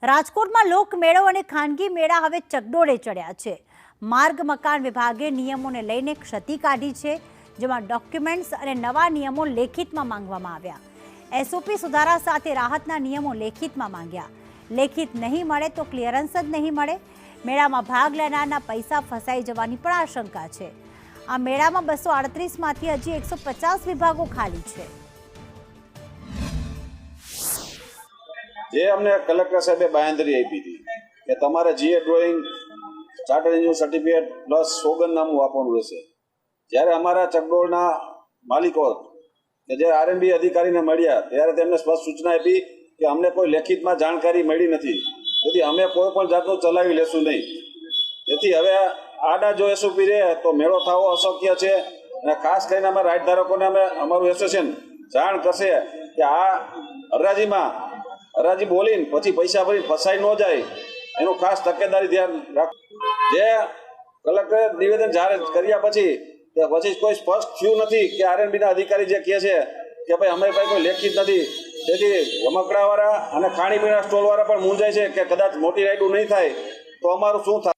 રાજકોટમાં લોકમેળો અને ખાનગી મેળા હવે ચકડોળે ચડ્યા છે। માર્ગ મકાન વિભાગે નિયમોને લઈને ક્ષતિ કાઢી છે, જેમાં ડોક્યુમેન્ટ્સ અને નવા નિયમો લેખિતમાં માંગવામાં આવ્યા। એસઓપી સુધારા સાથે રાહતના નિયમો લેખિતમાં માંગ્યા। લેખિત નહીં મળે તો ક્લિયરન્સ જ નહીં મળે। મેળામાં ભાગ લેનારના પૈસા ફસાઈ જવાની પણ આશંકા છે। આ મેળામાં 238માંથી હજી 150 વિભાગો ખાલી છે। જે અમને કલેક્ટર સાહેબે બાંયધરી આપી હતી કે તમારે GA drawing chartered engineer certificate plus સોગંદનામું આપવાનું રહેશે, જ્યારે અમારા ચકડોળના માલિકો કે જે આરએનબી અધિકારીને મળ્યા ત્યારે તેમને સ્પષ્ટ સૂચના આપી કે અમને કોઈ લેખિતમાં જાણકારી મળી નથી, તેથી અમે કોઈ પણ જાતનું ચલાવી લેશું નહીં। તેથી હવે આડા જો એસઓપી રહે તો મેળો થવો અશક્ય છે। અને ખાસ કરીને અમે રાઇટ ધારકોને અમે અમારું એસોસિએશન જાણ કરશે કે આ હરાજી બોલીને પછી પૈસા ભરી ફસાઈ ન જાય, એનું ખાસ તકેદારી ધ્યાન રાખ। જે કલેક્ટરે નિવેદન જાહેર કર્યા પછી કોઈ સ્પષ્ટ થયું નથી કે આરએનબીના અધિકારી જે કહે છે કે ભાઈ અમારી પાસે કોઈ લેખિત નથી, તેથી રમકડાવાળા અને ખાણીપીણા સ્ટોલવાળા પણ મૂંઝાય છે કે કદાચ મોટી રાઇડો નહીં થાય તો અમારું શું થાય।